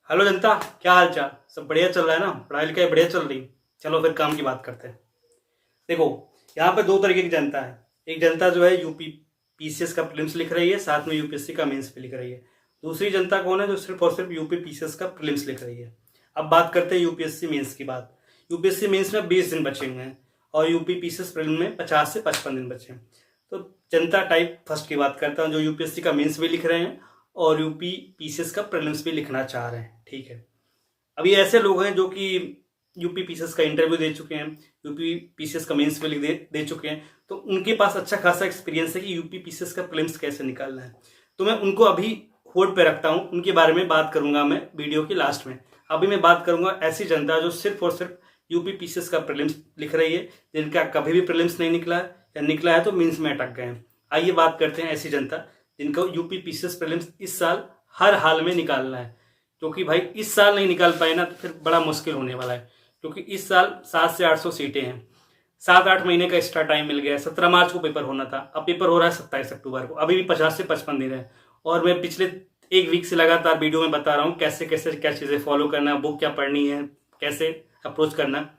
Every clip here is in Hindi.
हेलो जनता, क्या हाल चाल। सब बढ़िया चल रहा है ना? पढ़ाई लिखाई बढ़िया चल रही? चलो फिर काम की बात करते हैं। देखो, यहाँ पे दो तरीके की जनता है। एक जनता जो है यूपी पीसीएस का प्रीलिम्स लिख रही है, साथ में यूपीएससी का मेंस भी लिख रही है। दूसरी जनता कौन है? जो सिर्फ और सिर्फ यूपी पीसीएस का प्रीलिम्स लिख रही है। अब बात करते हैं यूपीएससी मेंस की बात। यूपीएससी मेंस में 20 दिन बचे हुए हैं और यूपी पीसीएस प्रीलिम में 50 से 55 दिन बचे हैं। तो जनता टाइप फर्स्ट की बात करता हूँ, जो यूपीएससी का मेंस भी लिख रहे हैं और यूपी पीसीएस का प्रीलिम्स भी लिखना चाह रहे हैं। ठीक है, अभी ऐसे लोग हैं जो कि यूपी पीसीएस का इंटरव्यू दे चुके हैं, यूपी पीसीएस का मेंस भी दे चुके हैं, तो उनके पास अच्छा खासा एक्सपीरियंस है कि यूपी पीसीएस का प्रीलिम्स कैसे निकालना है। तो मैं उनको अभी होल्ड पे रखता हूँ, उनके बारे में बात करूंगा मैं वीडियो के लास्ट में। अभी मैं बात करूंगा ऐसी जनता जो सिर्फ और सिर्फ यूपी पीसीएस का प्रीलिम्स लिख रही है, जिनका कभी भी प्रीलिम्स नहीं निकला है या निकला है तो मेंस में अटक गए हैं। आइए बात करते हैं ऐसी जनता जिनको यूपी पीसीएस प्रीलिम्स इस साल हर हाल में निकालना है। क्योंकि भाई इस साल नहीं निकाल पाए ना तो फिर बड़ा मुश्किल होने वाला है। क्योंकि इस साल 700 से 800 सीटें हैं, 7-8 महीने का एक्स्ट्रा टाइम मिल गया है। 17 मार्च को पेपर होना था, अब पेपर हो रहा है 27 अक्टूबर को। अभी भी 50 से 55 दिन है। और मैं पिछले एक वीक से लगातार वीडियो में बता रहा हूँ कैसे कैसे क्या चीज़ें फॉलो करना है, बुक क्या पढ़नी है, कैसे अप्रोच करना है।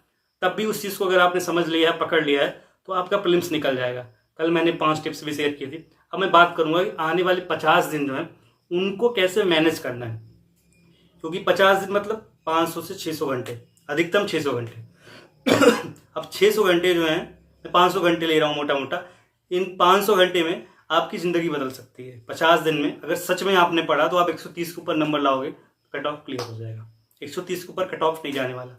तब भी उस चीज़ को अगर आपने समझ लिया है, पकड़ लिया है, तो आपका प्रीलिम्स निकल जाएगा। कल मैंने 5 टिप्स भी शेयर की थी। अब मैं बात करूंगा कि आने वाले 50 दिन जो है उनको कैसे मैनेज करना है। क्योंकि 50 दिन मतलब 500 से 600 घंटे, अधिकतम 600 घंटे। अब 600 घंटे जो हैं, मैं 500 घंटे ले रहा हूँ मोटा मोटा। इन 500 घंटे में आपकी ज़िंदगी बदल सकती है। 50 दिन में अगर सच में आपने पढ़ा तो आप 130 के ऊपर नंबर लाओगे, कट ऑफ क्लियर हो जाएगा। 130 के ऊपर कट ऑफ नहीं जाने वाला।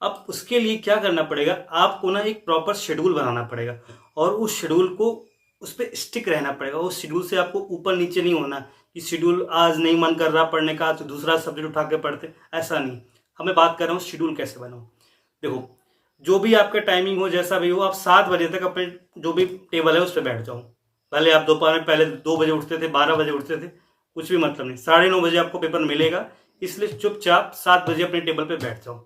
अब उसके लिए क्या करना पड़ेगा, आपको ना एक प्रॉपर शेड्यूल बनाना पड़ेगा और उस शेड्यूल को, उस पर स्टिक रहना पड़ेगा। उस शेड्यूल से आपको ऊपर नीचे नहीं होना कि शेड्यूल आज नहीं मन कर रहा पढ़ने का तो दूसरा सब्जेक्ट उठा के पढ़ते, ऐसा नहीं। हमें बात कर रहा हूँ शेड्यूल कैसे बनाओ। देखो, जो भी आपका टाइमिंग हो, जैसा भी हो, आप 7 बजे तक अपने जो भी टेबल है उस पर बैठ जाओ। भले आप दोपहर में पहले 2 बजे उठते थे, 12 बजे उठते थे, कुछ भी मतलब नहीं। 9:30 बजे आपको पेपर मिलेगा, इसलिए चुपचाप 7 बजे अपने टेबल पे बैठ जाओ।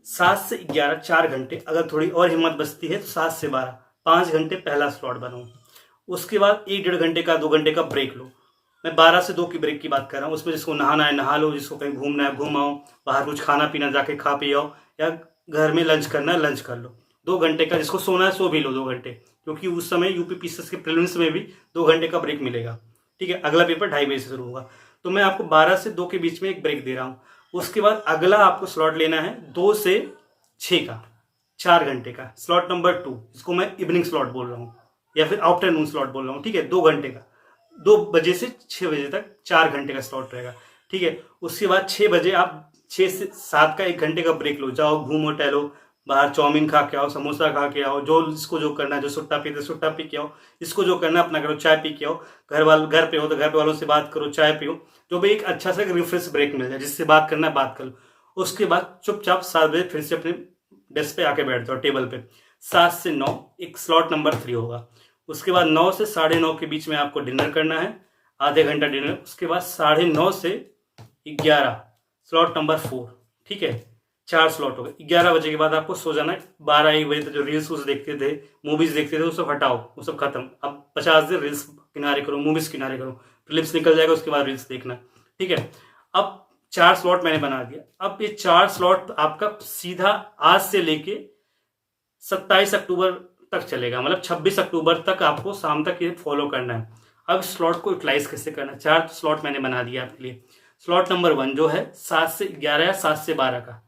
7 से 11 4 घंटे, अगर थोड़ी और हिम्मत बचती है तो 7 से 12 5 घंटे पहला स्लॉट बनाओ। उसके बाद 1-1.5 घंटे का 2 घंटे का ब्रेक लो। मैं 12 से 2 की ब्रेक की बात कर रहा हूँ। उसमें जिसको नहाना है नहा लो, जिसको कहीं घूमना है घूम आओ, बाहर कुछ खाना पीना जाके खा पी आओ, या घर में लंच करना है लंच कर लो। 2 घंटे का, जिसको सोना है सो भी लो 2 घंटे, क्योंकि उस समय यूपी पीसीएस के प्रीलिम्स में भी 2 घंटे का ब्रेक मिलेगा। ठीक है, अगला पेपर 2:30 बजे से शुरू होगा, तो मैं आपको 12 से 2 के बीच में एक ब्रेक दे रहा हूँ। उसके बाद अगला आपको स्लॉट लेना है 2 से 6 का, 4 घंटे का स्लॉट नंबर 2, जिसको मैं इवनिंग स्लॉट बोल रहा हूँ या फिर आफ्टरनून स्लॉट बोल रहा हूँ। ठीक है, 2 घंटे का, 2 बजे से 6 बजे तक 4 घंटे का स्लॉट रहेगा। ठीक है, उसके बाद 6 बजे आप 6 से 7 का 1 घंटे का ब्रेक लो, जाओ घूमो टहलो, बाहर चाउमीन खा के आओ, समोसा खा के आओ, जो जिसको जो करना है, जो सुट्टा पीते सुट्टा पी के आओ, इसको जो करना है अपना करो, चाय पी के आओ। घर पे हो तो घर पे वालों से बात करो, चाय पियो, जो भी एक अच्छा सा रिफ्रेश ब्रेक मिल जाए, जिससे बात करना है बात कर लो। उसके बाद चुपचाप 7 बजे फिर से अपने डेस्क पे आके बैठ जाओ, टेबल पे। 7 से 9 एक स्लॉट नंबर 3 होगा। उसके बाद 9 से 9:30 के बीच में आपको डिनर करना है, आधे घंटा डिनर। उसके बाद 9:30 से 11 स्लॉट नंबर 4। ठीक है, 4 स्लॉट हो गए। 11 बजे के बाद आपको सो जाना है। 12-1 बजे तक जो रील्स देखते थे, मूवीज देखते थे, वो सब हटाओ, वो सब खत्म। अब 50 दिन रील्स किनारे करो, मूवीज किनारे करो, क्लिप्स निकल जाएगा, उसके बाद रील्स देखना। ठीक है, अब 4 स्लॉट मैंने बना दिया। अब ये 4 स्लॉट आपका सीधा आज से लेके 27 अक्टूबर तक चलेगा, मतलब 26 अक्टूबर तक आपको शाम तक ये फॉलो करना है। अब स्लॉट को यूटिलाइज कैसे करना है, 4 स्लॉट मैंने बना दिया आपके लिए। स्लॉट नंबर 1 जो है 7 से 11 या 7 से 12 का।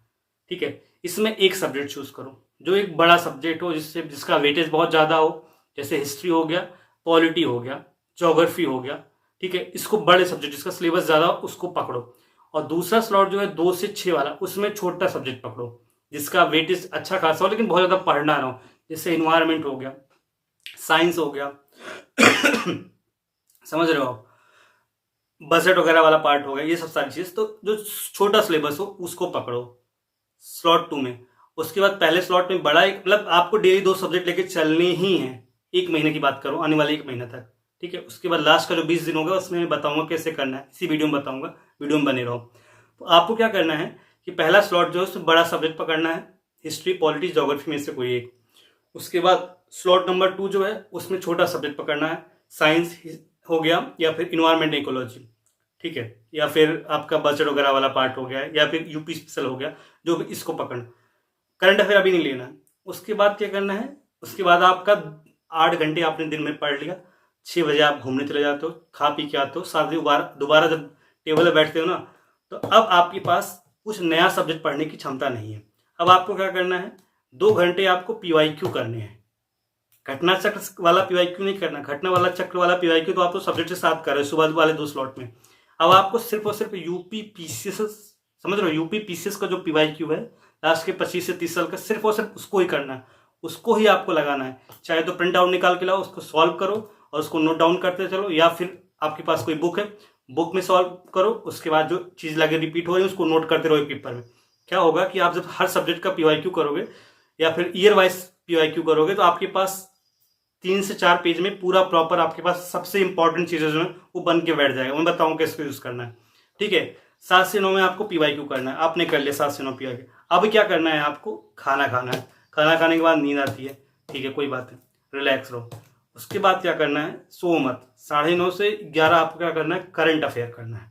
ठीक है, इसमें एक सब्जेक्ट चूज करो, जो एक बड़ा सब्जेक्ट हो, जिसका वेटेज बहुत ज्यादा हो, जैसे हिस्ट्री हो गया, पॉलिटी हो गया, ज्योग्राफी हो गया। ठीक है, इसको बड़े सब्जेक्ट जिसका सिलेबस ज्यादा हो उसको पकड़ो। और दूसरा स्लॉट जो है 2 से 6 वाला, उसमें छोटा सब्जेक्ट पकड़ो जिसका वेटेज अच्छा खासा हो लेकिन बहुत ज्यादा पढ़ना ना हो, जैसे इन्वायरमेंट हो गया, साइंस हो गया, समझ रहे हो आप, बजट वगैरह वाला पार्ट हो गया, ये सब सारी चीज। तो जो छोटा सिलेबस हो उसको पकड़ो स्लॉट 2 में। उसके बाद पहले स्लॉट में बड़ा एक, मतलब आपको डेली 2 सब्जेक्ट लेके चलने ही है, 1 महीने की बात करो, आने वाले 1 महीना तक। ठीक है, उसके बाद लास्ट का जो 20 दिन होगा उसमें मैं बताऊंगा कैसे करना है, इसी वीडियो में बताऊंगा, वीडियो में बने रहो। तो आपको क्या करना है कि पहला स्लॉट जो है उसमें बड़ा सब्जेक्ट पकड़ना है, हिस्ट्री पॉलिटी ज्योग्राफी में से कोई एक। उसके बाद स्लॉट नंबर 2 जो है उसमें छोटा सब्जेक्ट पकड़ना है, साइंस हो गया या फिर इन्वायरमेंट इकोलॉजी। ठीक है, या फिर आपका बजट वगैरह वाला पार्ट हो गया, या फिर यूपी स्पेशल हो गया, जो भी इसको पकड़। करंट अफेयर अभी नहीं लेना है। उसके बाद क्या करना है, उसके बाद आपका 8 घंटे आपने दिन में पढ़ लिया, 6 बजे आप घूमने चले जाते हो, खा पी के आते हो, 7 बजे दोबारा जब टेबल पर बैठते हो ना, तो अब आपके पास कुछ नया सब्जेक्ट पढ़ने की क्षमता नहीं है। अब आपको क्या करना है, 2 घंटे आपको पीवाईक्यू करने हैं। घटना चक्र वाला पीवाईक्यू नहीं करना, घटना वाला चक्र वाला पीवाईक्यू तो आप तो सब्जेक्ट के साथ कर रहे हो सुबह वाले 2 स्लॉट में। अब आपको सिर्फ और सिर्फ यूपी पीसीएस, समझ रहे हो, यूपी पीसीएस का जो पीवाईक्यू है लास्ट के 25 से 30 साल का, सिर्फ और सिर्फ उसको ही करना है, उसको ही आपको लगाना है। चाहे तो प्रिंट आउट निकाल के लाओ, उसको सॉल्व करो और उसको नोट डाउन करते चलो, या फिर आपके पास कोई बुक है, बुक में सॉल्व करो, उसके बाद जो चीज़ लगे रिपीट हो रही है उसको नोट करते रहो एक पेपर में। क्या होगा कि आप जब हर सब्जेक्ट का पीवाईक्यू करोगे या फिर ईयर वाइज पीवाईक्यू करोगे, तो आपके पास 3 से 4 पेज में पूरा प्रॉपर आपके पास सबसे इंपॉर्टेंट चीजें जो है वो बन के बैठ जाएगा। मैं बताऊं कैसे यूज करना है। ठीक है, 7 से 9 में आपको पीवाईक्यू करना है, आपने कर लिया 7 से 9 पीवाईक्यू। अब क्या करना है, आपको खाना खाना है, खाना खाने के बाद नींद आती है, ठीक है कोई बात नहीं, रिलैक्स रहो। उसके बाद क्या करना है, सो मत। 9:30 से 11 आपको क्या करना है, करंट अफेयर करना है,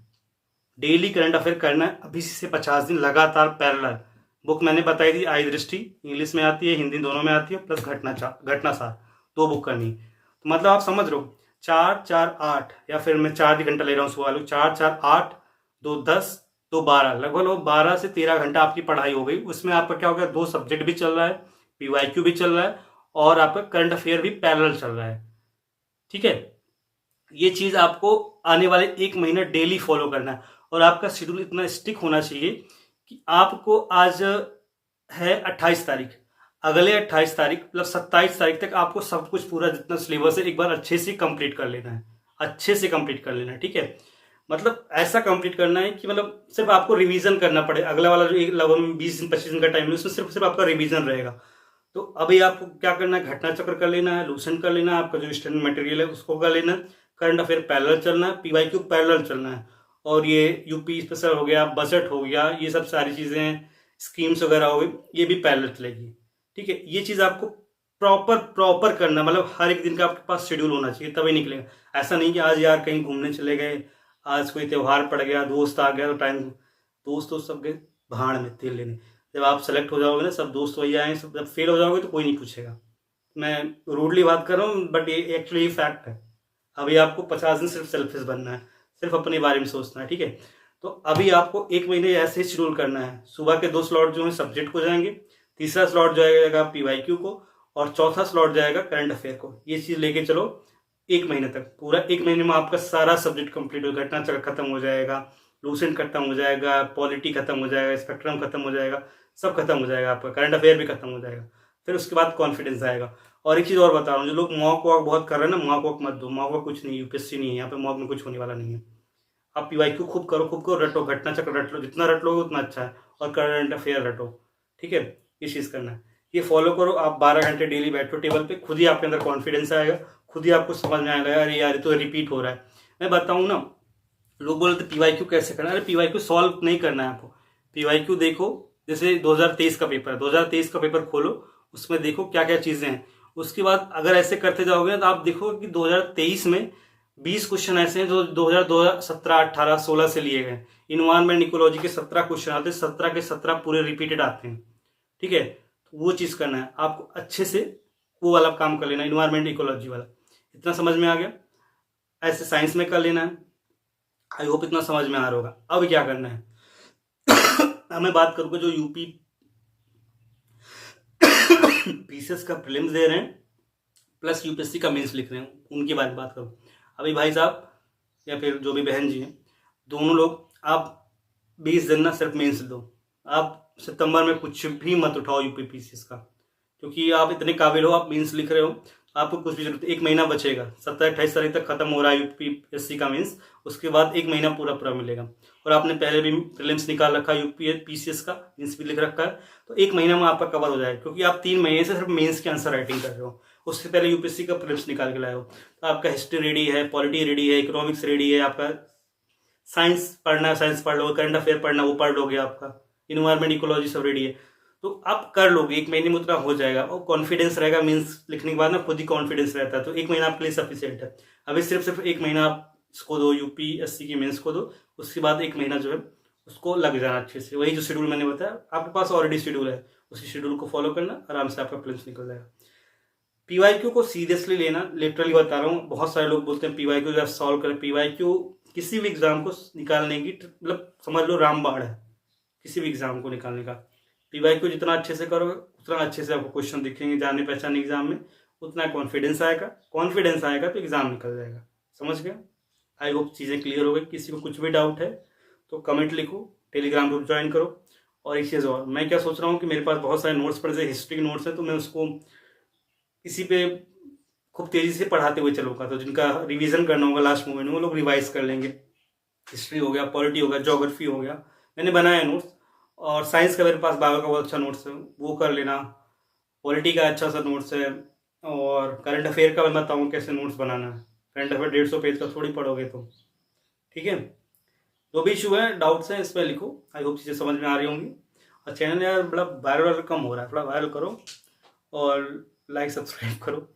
डेली करंट अफेयर करना है, अभी से 50 दिन लगातार पैरेलल। बुक मैंने बताई थी आई दृष्टि, इंग्लिश में आती है हिंदी दोनों में आती है, प्लस घटना सार, 2 बुक करनी है। तो मतलब आप समझ रहे हो, 4 4 8, या फिर मैं 4 घंटा ले रहा हूँ सुबह वालों, 4 4 8 2 10 2 12, लगभग 12 से 13 घंटा आपकी पढ़ाई हो गई। उसमें आपका क्या हो गया, 2 सब्जेक्ट भी चल रहा है, पीवाईक्यू भी चल रहा है, और आपका करंट अफेयर भी पैरेलल चल रहा है। ठीक है, ये चीज आपको आने वाले 1 महीना डेली फॉलो करना है, और आपका शेड्यूल इतना स्टिक होना चाहिए कि आपको आज है 28 तारीख, अगले 28 तारीख प्लस 27 तारीख तक आपको सब कुछ पूरा जितना सिलेबस है एक बार अच्छे से कंप्लीट कर लेना है, अच्छे से कंप्लीट कर लेना है। ठीक है, मतलब ऐसा कंप्लीट करना है कि मतलब सिर्फ आपको रिवीजन करना पड़े। अगला वाला जो एक लगभग 20 दिन 25 दिन का टाइम है उसमें सिर्फ सिर्फ आपका रिवीजन रहेगा। तो अभी आपको क्या करना है, घटना चक्र कर लेना है, लूसेंट कर लेना है, आपका जो स्टैंडर्ड मटेरियल है उसको कर लेना है, करंट अफेयर पैरेलल चलना है, पीवाईक्यू पैरेलल चलना है, और ये यूपी स्पेशल हो गया, बजट हो गया, ये सब सारी चीजें, स्कीम्स वगैरह हो गई, ये भी पैरेलल चलेगी। ठीक है, ये चीज आपको प्रॉपर प्रॉपर करना, मतलब हर एक दिन का आपके पास शेड्यूल होना चाहिए, तभी निकलेगा। ऐसा नहीं कि आज यार कहीं घूमने चले गए, आज कोई त्योहार पड़ गया, दोस्त आ गया, तो टाइम, दोस्त सब गए भाड़ में तेल लेने। जब आप सेलेक्ट हो जाओगे ना, सब दोस्त वही आए, सब जब फेल हो जाओगे तो कोई नहीं पूछेगा। मैं रूडली बात कर रहा हूँ, बट ये एक्चुअली फैक्ट है। अभी आपको 50 दिन सिर्फ सेल्फिश बनना है, सिर्फ अपने बारे में सोचना है। ठीक है, तो अभी आपको 1 महीने ऐसे ही शेड्यूल करना है। सुबह के 2 स्लॉट जो है सब्जेक्ट को जाएंगे, तीसरा स्लॉट जाएगा पीवाईक्यू को, और चौथा स्लॉट जाएगा करंट अफेयर को। ये चीज लेके चलो 1 महीने तक, पूरा 1 महीने में आपका सारा सब्जेक्ट कंप्लीट हो, घटना चक्र खत्म हो जाएगा, लूसेंट खत्म हो जाएगा, पॉलिटी खत्म हो जाएगा, स्पेक्ट्रम खत्म हो जाएगा, सब खत्म हो जाएगा, आपका करंट अफेयर भी खत्म हो जाएगा। फिर उसके बाद कॉन्फिडेंस आएगा। और एक चीज और बता रहा हूँ, जो लोग मॉक वॉक बहुत कर रहे हैं ना, मॉक वॉक मत दो, मॉक वॉक कुछ नहीं, यूपीएससी नहीं है यहाँ पे, मॉक में कुछ होने वाला नहीं है। आप पीवाईक्यू खूब करो, खूब करो, रटो, घटना चक्र रट लो, जितना रट लोगे उतना अच्छा है, और करंट अफेयर रटो। ठीक है, ये चीज करना है, ये फॉलो करो। आप 12 घंटे डेली बैठो टेबल पे, खुद ही आपके अंदर कॉन्फिडेंस आएगा, खुद ही आपको समझ में आएगा अरे यार तो रिपीट हो रहा है। मैं बताऊँ ना, लोग बोलते पीवाईक्यू कैसे करना है, अरे पीवाईक्यू सॉल्व नहीं करना है आपको। पीवाईक्यू देखो, जैसे 2023 का पेपर है, 2023 का पेपर खोलो, उसमें देखो क्या क्या चीजें हैं। उसके बाद अगर ऐसे करते जाओगे तो आप देखो कि 2023 में 20 क्वेश्चन ऐसे हैं जो 2017, 18, 16 से लिए गए। इन्वायरमेंट इकोलॉजी के 17 क्वेश्चन आते हैं, 17 के 17 पूरे रिपीटेड आते हैं। ठीक है, तो वो चीज करना है आपको अच्छे से, वो वाला काम कर लेना, इन्वायरमेंट इकोलॉजी वाला। इतना समझ में आ गया? ऐसे साइंस में कर लेना है। आई होप इतना समझ में आ रहा होगा। अब क्या करना है अब मैं बात करूंगा जो यूपी पीसीएस का प्रीलिम्स दे रहे हैं प्लस यूपीएससी का मेंस लिख रहे हैं, उनकी बात करूं। अभी भाई साहब या फिर जो भी बहन जी हैं, दोनों लोग आप 20 दिन ना सिर्फ मेंस दो। आप सितंबर में कुछ भी मत उठाओ यूपी पीसीएस का, क्योंकि आप इतने काबिल हो, आप मेंस लिख रहे हो, आपको कुछ भी जरूरत, 1 महीना बचेगा, 27-28 तारीख तक खत्म हो रहा है यूपीएससी का मीन्स, उसके बाद 1 महीना पूरा पूरा मिलेगा। और आपने पहले भी प्रीलिम्स निकाल रखा है, यूपी पीसीएस का मीन्स भी लिख रखा है, तो 1 महीना में आपका कवर हो जाएगा, क्योंकि आप 3 महीने से सिर्फ मेंस के आंसर राइटिंग कर रहे हो। उससे पहले यूपीएससी का प्रीलिम्स निकाल के लाए हो, तो आपका हिस्ट्री रेडी है, पॉलिटी रेडी है, इकोनॉमिक्स रेडी है, आपका साइंस पढ़ना है साइंस पढ़ लो, करंट अफेयर पढ़ना वो पढ़ लोगे, आपका इन्वायरमेंट इकोलॉजी सब रेडी है, तो आप कर लोगे। 1 महीने में उतना हो जाएगा, और कॉन्फिडेंस रहेगा, मीन्स लिखने के बाद ना खुद ही कॉन्फिडेंस रहता है, तो 1 महीना आपके लिए सफिशियंट है। अभी सिर्फ 1 महीना आप इसको दो, यूपीएससी की मेंस को दो, उसके बाद 1 महीना जो है उसको लग जाना अच्छे से। वही जो शेड्यूल मैंने बताया, आपके पास ऑलरेडी शेड्यूल है, उसी शेड्यूल को फॉलो करना, आराम से आपका प्रीलिम्स निकल जाएगा। पीवाईक्यू को सीरियसली लेना, लिटरली बता रहा हूँ। बहुत सारे लोग बोलते हैं पीवाईक्यू जब सॉल्व करें, पीवाईक्यू किसी भी एग्जाम को निकालने की मतलब समझ लो रामबाण है, किसी भी एग्जाम को निकालने का। पीवाईक्यू जितना अच्छे से करोगे उतना अच्छे से आपको क्वेश्चन दिखेंगे जाने पहचाने एग्जाम में, उतना कॉन्फिडेंस आएगा तो एग्जाम निकल जाएगा। समझ गए? आई होप चीज़ें क्लियर हो गई। किसी को कुछ भी डाउट है तो कमेंट लिखो, टेलीग्राम ग्रुप ज्वाइन करो। और एक चीज़ और, मैं क्या सोच रहा हूँ कि मेरे पास बहुत सारे नोट्स पड़े, हिस्ट्री के नोट्स हैं, तो मैं उसको इसी पे खूब तेज़ी से पढ़ाते हुए चलूँगा। तो जिनका रिवीजन करना होगा लास्ट मोमेंट में वो लोग रिवाइज कर लेंगे। हिस्ट्री हो गया, पॉलिटी हो गया, ज्योग्राफी हो गया, मैंने बनाया नोट्स। और साइंस का मेरे पास बायो का बहुत अच्छा नोट्स है, वो कर लेना। पॉलिटी का अच्छा सा नोट्स है, और करंट अफेयर का मैं बताऊँ कैसे नोट्स बनाना है। करंट अफेयर 150 पेज का थोड़ी पढ़ोगे तो, ठीक है। जो भी इशू है, डाउट्स हैं, इस पर लिखो। आई होप चीज़ें समझ में आ रही होंगी। और चैनल यार बड़ा वायरल कम हो रहा है, थोड़ा वायरल करो और लाइक सब्सक्राइब करो।